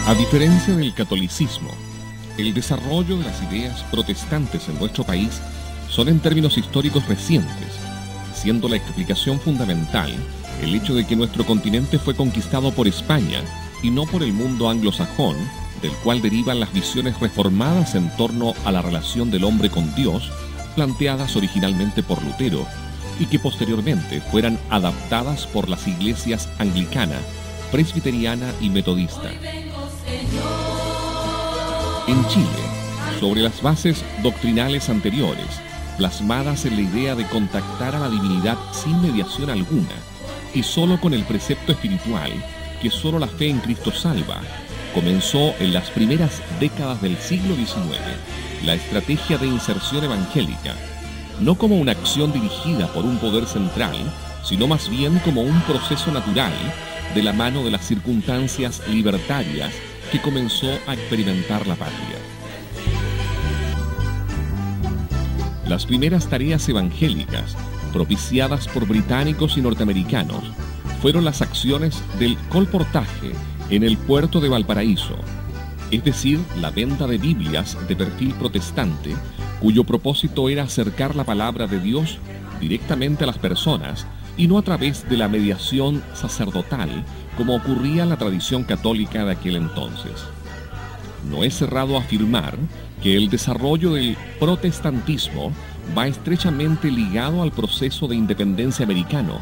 A diferencia del catolicismo, el desarrollo de las ideas protestantes en nuestro país son en términos históricos recientes, siendo la explicación fundamental el hecho de que nuestro continente fue conquistado por España y no por el mundo anglosajón, del cual derivan las visiones reformadas en torno a la relación del hombre con Dios, planteadas originalmente por Lutero, y que posteriormente fueran adaptadas por las iglesias anglicana, presbiteriana y metodista. En Chile, sobre las bases doctrinales anteriores, plasmadas en la idea de contactar a la divinidad sin mediación alguna, y solo con el precepto espiritual, que solo la fe en Cristo salva, comenzó en las primeras décadas del siglo XIX la estrategia de inserción evangélica, no como una acción dirigida por un poder central, sino más bien como un proceso natural de la mano de las circunstancias libertarias que comenzó a experimentar la patria. Las primeras tareas evangélicas, propiciadas por británicos y norteamericanos, fueron las acciones del colportaje en el puerto de Valparaíso, es decir, la venta de Biblias de perfil protestante, cuyo propósito era acercar la palabra de Dios directamente a las personas y no a través de la mediación sacerdotal, como ocurría en la tradición católica de aquel entonces. No es cerrado afirmar que el desarrollo del protestantismo va estrechamente ligado al proceso de independencia americano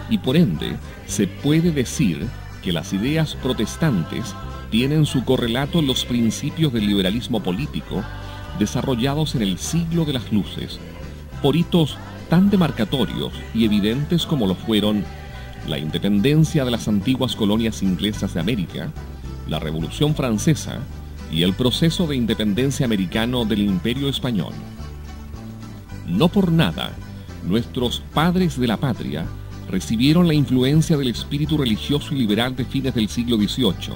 y por ende se puede decir que las ideas protestantes tienen su correlato en los principios del liberalismo político desarrollados en el siglo de las luces, por hitos tan demarcatorios y evidentes como lo fueron la independencia de las antiguas colonias inglesas de América, la Revolución Francesa y el proceso de independencia americano del Imperio Español. No por nada, nuestros padres de la patria recibieron la influencia del espíritu religioso y liberal de fines del siglo XVIII.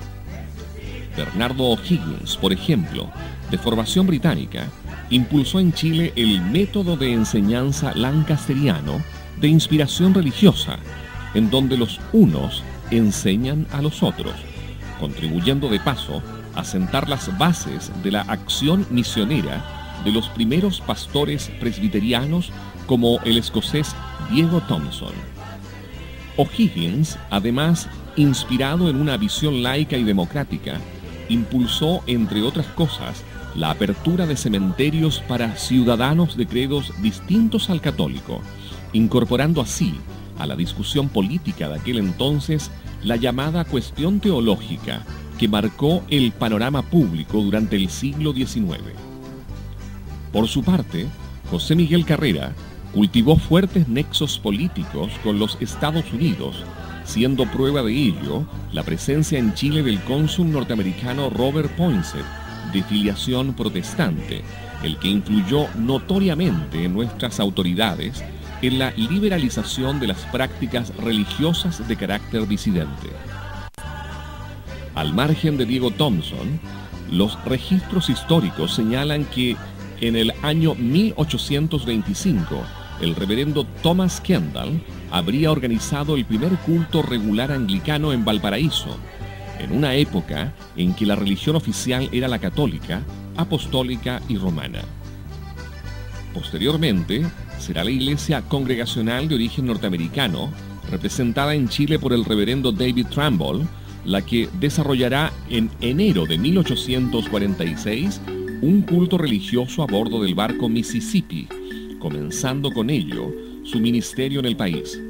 Bernardo O'Higgins, por ejemplo, de formación británica, impulsó en Chile el método de enseñanza lancasteriano de inspiración religiosa, en donde los unos enseñan a los otros, contribuyendo de paso a sentar las bases de la acción misionera de los primeros pastores presbiterianos como el escocés Diego Thompson. O'Higgins, además, inspirado en una visión laica y democrática, impulsó, entre otras cosas, la apertura de cementerios para ciudadanos de credos distintos al católico, incorporando así a la discusión política de aquel entonces la llamada cuestión teológica que marcó el panorama público durante el siglo XIX. Por su parte, José Miguel Carrera cultivó fuertes nexos políticos con los Estados Unidos, siendo prueba de ello la presencia en Chile del cónsul norteamericano Robert Poinsett, de filiación protestante, el que influyó notoriamente en nuestras autoridades en la liberalización de las prácticas religiosas de carácter disidente. Al margen de Diego Thompson, los registros históricos señalan que en el año 1825, el reverendo Thomas Kendall habría organizado el primer culto regular anglicano en Valparaíso, en una época en que la religión oficial era la católica, apostólica y romana. Posteriormente, será la iglesia congregacional de origen norteamericano, representada en Chile por el reverendo David Trambull, la que desarrollará en enero de 1846 un culto religioso a bordo del barco Mississippi, comenzando con ello su ministerio en el país.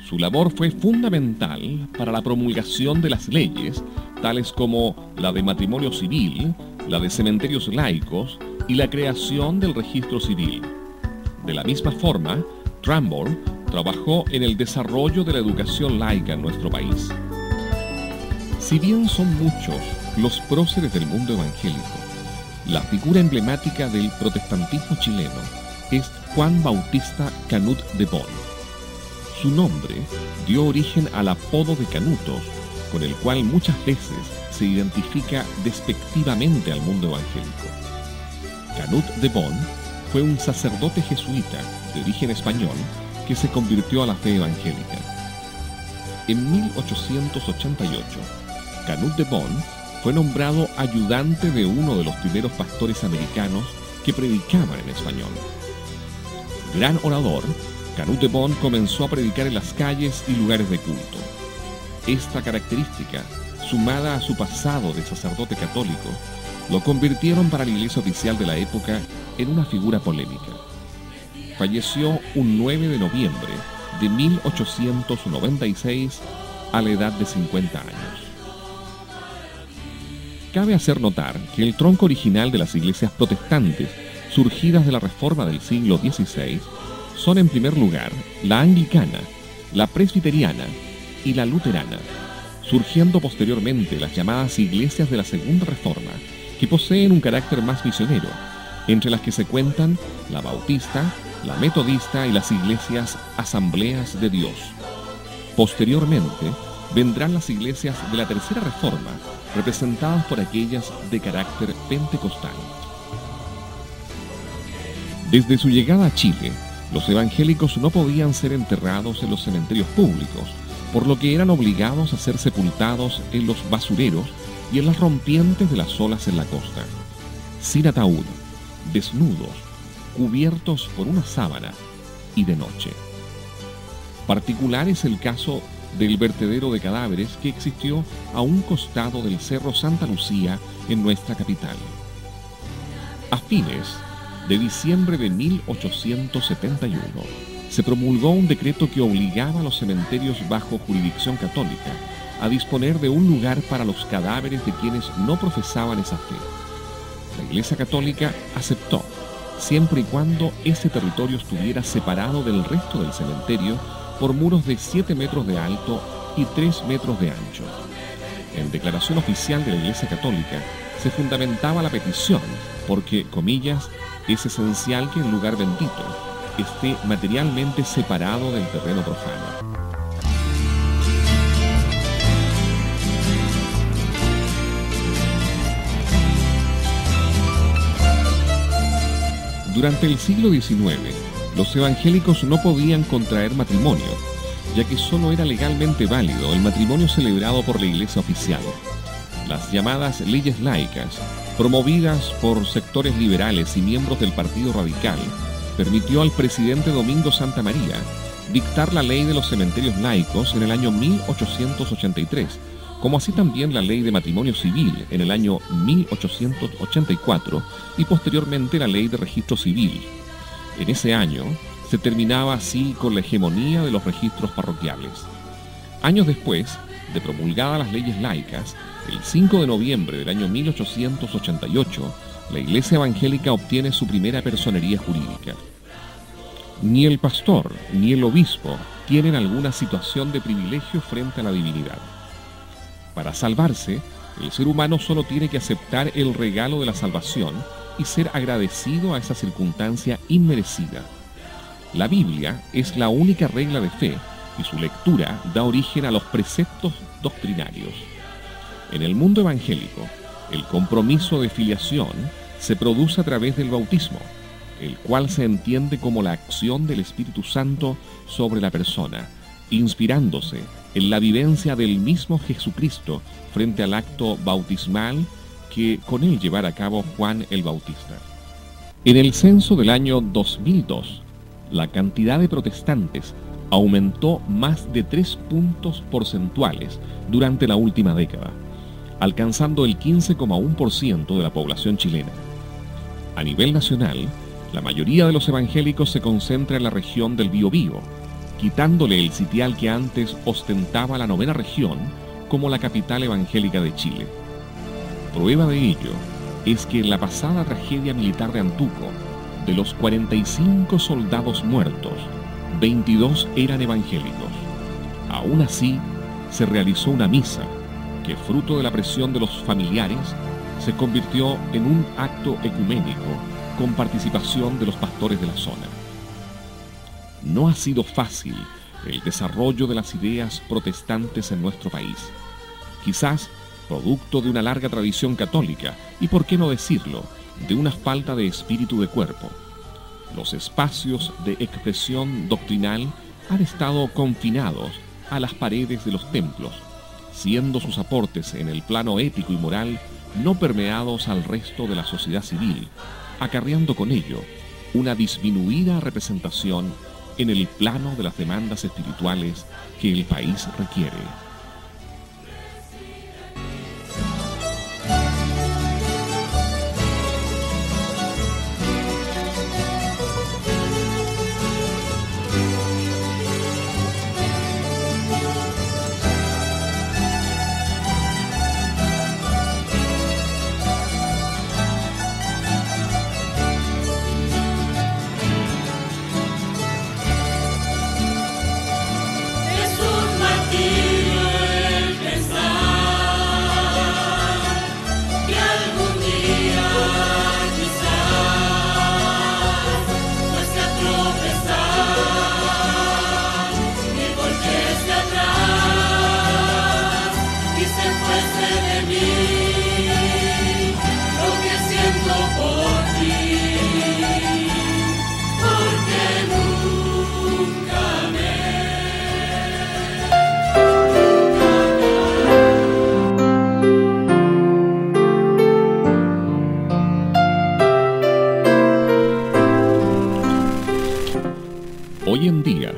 Su labor fue fundamental para la promulgación de las leyes, tales como la de matrimonio civil, la de cementerios laicos y la creación del registro civil. De la misma forma, Trambull trabajó en el desarrollo de la educación laica en nuestro país. Si bien son muchos los próceres del mundo evangélico, la figura emblemática del protestantismo chileno es Juan Bautista Canut de Bon. Su nombre dio origen al apodo de Canutos, con el cual muchas veces se identifica despectivamente al mundo evangélico. Canut de Bon fue un sacerdote jesuita de origen español que se convirtió a la fe evangélica. En 1888, Canut de Bon fue nombrado ayudante de uno de los primeros pastores americanos que predicaban en español. Gran orador, Canut de Bond comenzó a predicar en las calles y lugares de culto. Esta característica, sumada a su pasado de sacerdote católico, lo convirtieron para la iglesia oficial de la época en una figura polémica. Falleció un 9 de noviembre de 1896 a la edad de 50 años. Cabe hacer notar que el tronco original de las iglesias protestantes surgidas de la Reforma del siglo XVI son en primer lugar la anglicana, la presbiteriana y la luterana, surgiendo posteriormente las llamadas iglesias de la Segunda Reforma, que poseen un carácter más misionero, entre las que se cuentan la bautista, la metodista y las iglesias Asambleas de Dios. Posteriormente vendrán las iglesias de la Tercera Reforma, representadas por aquellas de carácter pentecostal. Desde su llegada a Chile, los evangélicos no podían ser enterrados en los cementerios públicos, por lo que eran obligados a ser sepultados en los basureros y en las rompientes de las olas en la costa, sin ataúd, desnudos, cubiertos por una sábana y de noche. Particular es el caso del vertedero de cadáveres que existió a un costado del Cerro Santa Lucía en nuestra capital. A fines de diciembre de 1871 se promulgó un decreto que obligaba a los cementerios bajo jurisdicción católica a disponer de un lugar para los cadáveres de quienes no profesaban esa fe. La Iglesia Católica aceptó, siempre y cuando ese territorio estuviera separado del resto del cementerio por muros de 7 metros de alto y 3 metros de ancho. En declaración oficial de la Iglesia Católica se fundamentaba la petición porque, comillas, es esencial que el lugar bendito esté materialmente separado del terreno profano. Durante el siglo XIX, los evangélicos no podían contraer matrimonio, ya que solo era legalmente válido el matrimonio celebrado por la Iglesia oficial. Las llamadas leyes laicas, promovidas por sectores liberales y miembros del Partido Radical, permitió al presidente Domingo Santa María dictar la ley de los cementerios laicos en el año 1883, como así también la ley de matrimonio civil en el año 1884 y posteriormente la ley de registro civil. En ese año se terminaba así con la hegemonía de los registros parroquiales. Años después de promulgadas las leyes laicas, el 5 de noviembre del año 1888, la Iglesia Evangélica obtiene su primera personería jurídica. Ni el pastor ni el obispo tienen alguna situación de privilegio frente a la divinidad. Para salvarse, el ser humano solo tiene que aceptar el regalo de la salvación y ser agradecido a esa circunstancia inmerecida. La Biblia es la única regla de fe y su lectura da origen a los preceptos doctrinarios. En el mundo evangélico, el compromiso de filiación se produce a través del bautismo, el cual se entiende como la acción del Espíritu Santo sobre la persona, inspirándose en la vivencia del mismo Jesucristo frente al acto bautismal que con él llevara a cabo Juan el Bautista. En el censo del año 2002, la cantidad de protestantes aumentó más de 3 puntos porcentuales durante la última década, alcanzando el 15,1% de la población chilena. A nivel nacional, la mayoría de los evangélicos se concentra en la región del Biobío, quitándole el sitial que antes ostentaba la 9ª región como la capital evangélica de Chile. Prueba de ello es que en la pasada tragedia militar de Antuco, de los 45 soldados muertos, 22 eran evangélicos. Aún así, se realizó una misa que, fruto de la presión de los familiares, se convirtió en un acto ecuménico con participación de los pastores de la zona. No ha sido fácil el desarrollo de las ideas protestantes en nuestro país, quizás producto de una larga tradición católica y, por qué no decirlo, de una falta de espíritu de cuerpo. Los espacios de expresión doctrinal han estado confinados a las paredes de los templos, siendo sus aportes en el plano ético y moral no permeados al resto de la sociedad civil, acarreando con ello una disminuida representación en el plano de las demandas espirituales que el país requiere. Hoy en día,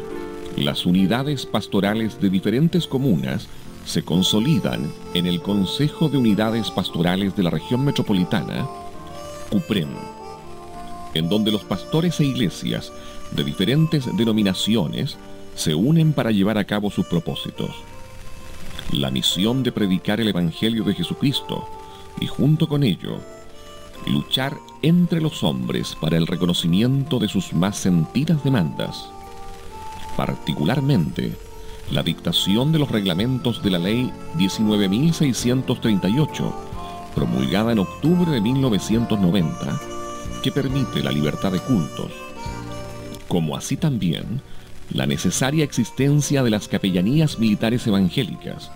las unidades pastorales de diferentes comunas se consolidan en el Consejo de Unidades Pastorales de la Región Metropolitana, CUPREM, en donde los pastores e iglesias de diferentes denominaciones se unen para llevar a cabo sus propósitos. La misión de predicar el Evangelio de Jesucristo y junto con ello, luchar entre los hombres para el reconocimiento de sus más sentidas demandas, particularmente la dictación de los reglamentos de la Ley 19.638, promulgada en octubre de 1990, que permite la libertad de cultos, como así también la necesaria existencia de las capellanías militares evangélicas,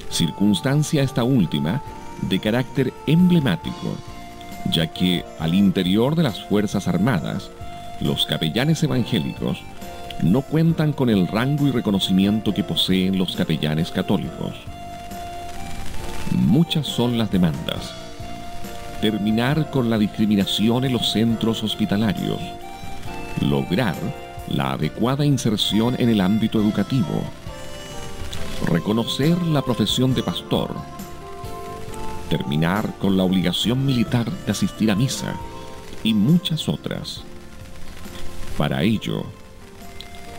circunstancia esta última de carácter emblemático, ya que al interior de las Fuerzas Armadas, los capellanes evangélicos no cuentan con el rango y reconocimiento que poseen los capellanes católicos. Muchas son las demandas. Terminar con la discriminación en los centros hospitalarios, lograr la adecuada inserción en el ámbito educativo, reconocer la profesión de pastor, terminar con la obligación militar de asistir a misa y muchas otras. Para ello,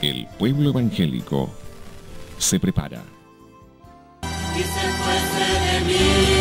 el pueblo evangélico se prepara. Y se fuese de mí.